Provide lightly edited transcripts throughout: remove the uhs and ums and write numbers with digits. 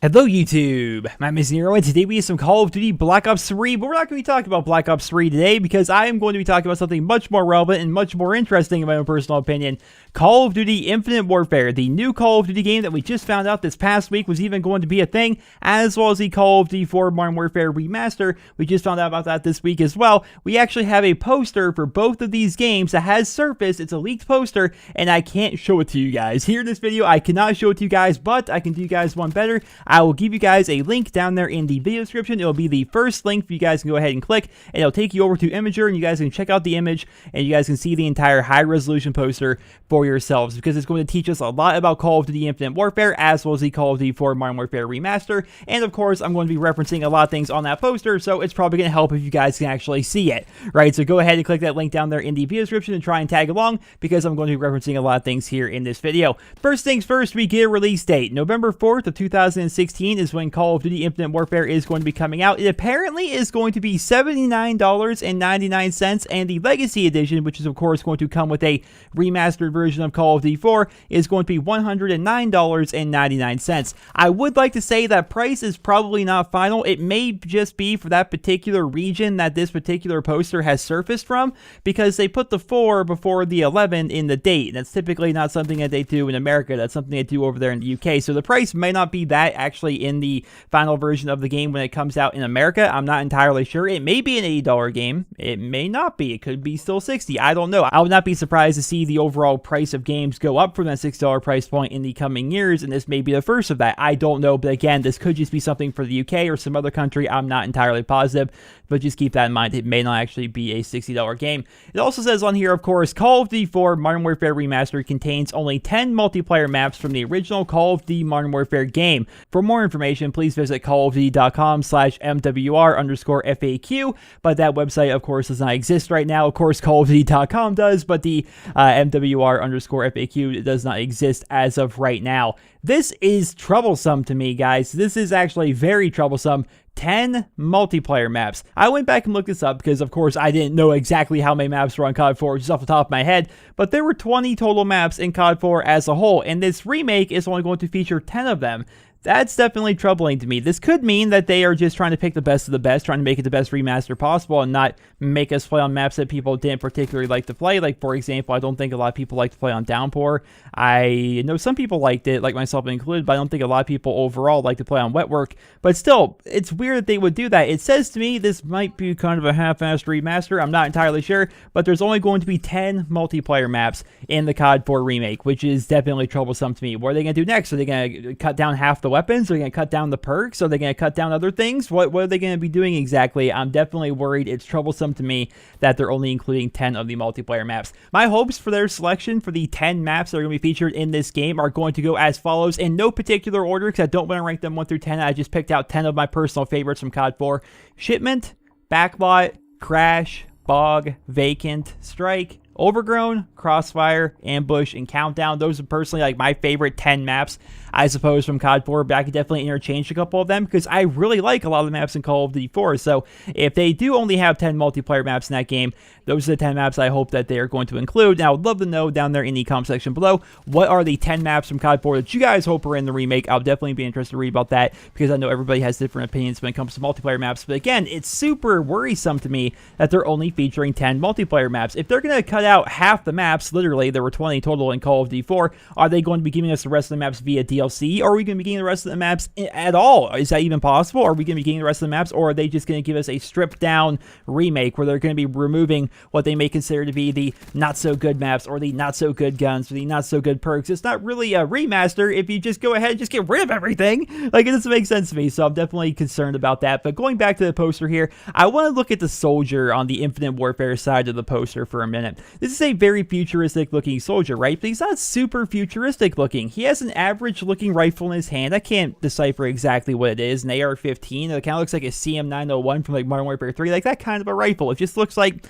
Hello YouTube, my name is Nero and today we have some Call of Duty Black Ops 3, but we're not going to be talking about Black Ops 3 today because I am going to be talking about something much more relevant and much more interesting in my own personal opinion. Call of Duty Infinte Warfare, the new Call of Duty game that we just found out this past week was even going to be a thing, as well as the Call of Duty 4 Warfare Remastered. We just found out about that this week as well. We actually have a poster for both of these games that has surfaced. It's a leaked poster and I can't show it to you guys. Here in this video, I cannot show it to you guys, but I can do you guys one better. I will give you guys a link down there in the video description. It'll be the first link for you guys can go ahead and click, and it'll take you over to Imager, and you guys can check out the image, and you guys can see the entire high-resolution poster for yourselves, because it's going to teach us a lot about Call of Duty Infinte Warfare, as well as the Call of Duty 4 Warfare Remastered, and of course, I'm going to be referencing a lot of things on that poster, so it's probably going to help if you guys can actually see it, right? So go ahead and click that link down there in the video description and try and tag along, because I'm going to be referencing a lot of things here in this video. First things first, we get a release date. November 4th of 2016 is when Call of Duty Infinte Warfare is going to be coming out. It apparently is going to be $79.99, and the Legacy Edition, which is of course going to come with a remastered version of Call of Duty 4, is going to be $109.99. I would like to say that price is probably not final. It may just be for that particular region that this particular poster has surfaced from, because they put the 4 before the 11 in the date. That's typically not something that they do in America. That's something they do over there in the UK. So the price may not be that actually in the final version of the game when it comes out in America. I'm not entirely sure. It may be an $80 game. It may not be. It could be still $60. I don't know. I would not be surprised to see the overall price of games go up from that $60 price point in the coming years, and this may be the first of that. I don't know, but again, this could just be something for the UK or some other country. I'm not entirely positive, but just keep that in mind. It may not actually be a $60 game. It also says on here, of course, Call of Duty 4 Modern Warfare Remastered contains only 10 multiplayer maps from the original Call of Duty Modern Warfare game. For more information, please visit callofduty.com/MWR_FAQ, but that website, of course, does not exist right now. Of course, callofduty.com does, but the MWR_FAQ does not exist as of right now. This is troublesome to me, guys. This is actually very troublesome. 10 multiplayer maps. I went back and looked this up because, of course, I didn't know exactly how many maps were on COD 4 just off the top of my head, but there were 20 total maps in COD 4 as a whole, and this remake is only going to feature 10 of them. That's definitely troubling to me. This could mean that they are just trying to pick the best of the best, trying to make it the best remaster possible and not make us play on maps that people didn't particularly like to play. Like, for example, I don't think a lot of people like to play on Downpour. I know some people liked it, like myself included, but I don't think a lot of people overall like to play on Wetwork. But still, it's weird that they would do that. It says to me this might be kind of a half-assed remaster. I'm not entirely sure, but there's only going to be 10 multiplayer maps in the COD 4 remake, which is definitely troublesome to me. What are they going to do next? Are they going to cut down half the weapons? Are they going to cut down the perks? Are they going to cut down other things? What are they going to be doing exactly? I'm definitely worried. It's troublesome to me that they're only including 10 of the multiplayer maps. My hopes for their selection for the 10 maps that are going to be featured in this game are going to go as follows in no particular order, because I don't want to rank them 1 through 10. I just picked out 10 of my personal favorites from COD 4. Shipment, Backlot, Crash, Bog, Vacant, Strike, Overgrown, Crossfire, Ambush, and Countdown. Those are personally like my favorite 10 maps, I suppose, from COD 4, but I could definitely interchange a couple of them because I really like a lot of the maps in Call of Duty 4. So if they do only have 10 multiplayer maps in that game, those are the 10 maps I hope that they are going to include. Now, I would love to know down there in the comment section below, what are the 10 maps from COD 4 that you guys hope are in the remake? I'll definitely be interested to read about that because I know everybody has different opinions when it comes to multiplayer maps. But again, it's super worrisome to me that they're only featuring 10 multiplayer maps. If they're going to cut out half the maps, literally, there were 20 total in Call of Duty 4, are they going to be giving us the rest of the maps via DLC, or are we going to be getting the rest of the maps at all? Is that even possible? Are we going to be getting the rest of the maps, or are they just going to give us a stripped down remake where they're going to be removing what they may consider to be the not so good maps, or the not so good guns, or the not so good perks? It's not really a remaster if you just go ahead and just get rid of everything. Like, it doesn't make sense to me, so I'm definitely concerned about that. But going back to the poster here, I want to look at the soldier on the Infinte Warfare side of the poster for a minute. This is a very futuristic looking soldier, right? But he's not super futuristic looking. He has an average looking rifle in his hand. I can't decipher exactly what it is. An AR-15. It kind of looks like a CM901 from like Modern Warfare 3. Like that kind of a rifle. It just looks like,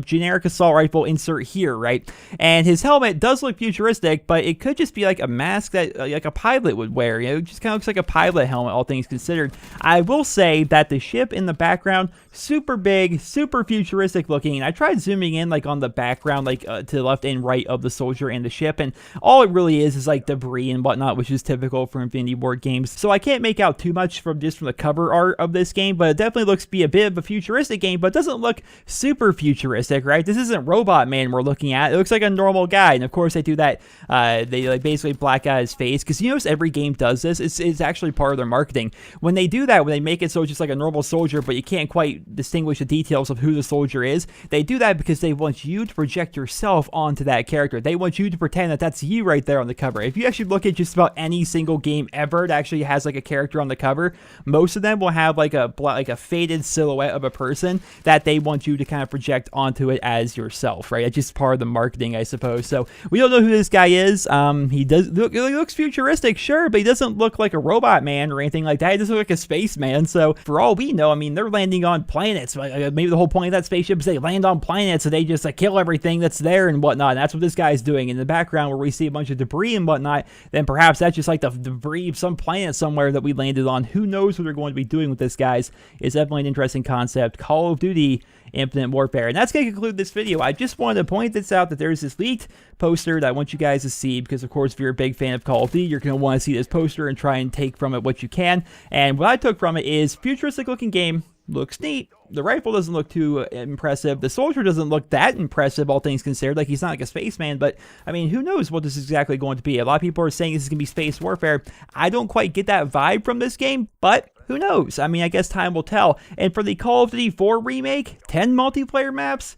generic assault rifle insert here, right? And his helmet does look futuristic, but it could just be like a mask that like a pilot would wear. It just kind of looks like a pilot helmet, all things considered. I will say that the ship in the background, super big, super futuristic looking. And I tried zooming in like on the background, like to the left and right of the soldier and the ship, and all it really is like debris and whatnot, which is typical for Infinte Warfare games. So I can't make out too much from the cover art of this game, but it definitely looks to be a bit of a futuristic game, but it doesn't look super futuristic, right? This isn't Robot Man we're looking at. It looks like a normal guy, and of course they do that. They like basically black out his face, because you notice every game does this. It's actually part of their marketing. When they do that, when they make it so it's just like a normal soldier, but you can't quite distinguish the details of who the soldier is, they do that because they want you to project yourself onto that character. They want you to pretend that that's you right there on the cover. If you actually look at just about any single game ever that actually has like a character on the cover, most of them will have like a faded silhouette of a person that they want you to kind of project onto it as yourself, right? It's just part of the marketing, I suppose. So we don't know who this guy is. He looks futuristic, sure, but he doesn't look like a robot man or anything like that. He doesn't look like a spaceman. So for all we know, I mean, they're landing on planets. Maybe the whole point of that spaceship is they land on planets and they just kill everything that's there and whatnot. And that's what this guy's doing in the background, where we see a bunch of debris and whatnot. Then perhaps that's just like the debris of some planet somewhere that we landed on. Who knows what they're going to be doing with this, guys? It's definitely an interesting concept. Call of Duty Infinite Warfare. And that's going to conclude this video. I just wanted to point this out, that there's this leaked poster that I want you guys to see, because of course if you're a big fan of Call of Duty, you're going to want to see this poster and try and take from it what you can. And what I took from it is futuristic looking game. Looks neat. The rifle doesn't look too impressive. The soldier doesn't look that impressive, all things considered. Like, he's not like a spaceman, but I mean, who knows what this is exactly going to be. A lot of people are saying this is going to be space warfare. I don't quite get that vibe from this game, but who knows? I mean, I guess time will tell. And for the Call of Duty 4 remake, 10 multiplayer maps?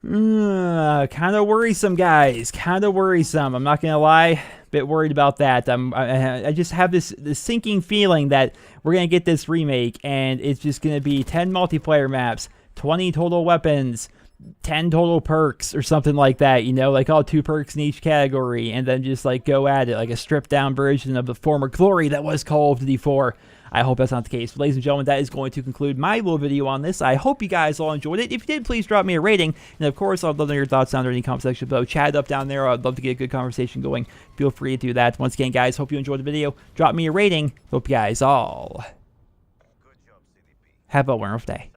Kind of worrisome, guys. Kind of worrisome. I'm not going to lie. Bit worried about that. I just have this sinking feeling that we're going to get this remake and it's just going to be 10 multiplayer maps, 20 total weapons, 10 total perks or something like that, like all 2 perks in each category, and then just like go at it like a stripped down version of the former glory that was Call of Duty 4. I hope that's not the case. But ladies and gentlemen, that is going to conclude my little video on this. I hope you guys all enjoyed it. If you did, please drop me a rating. And of course, I'd love to know your thoughts down there in the comment section below. Chat it up down there. I'd love to get a good conversation going. Feel free to do that. Once again, guys, hope you enjoyed the video. Drop me a rating. Hope you guys all have a wonderful day.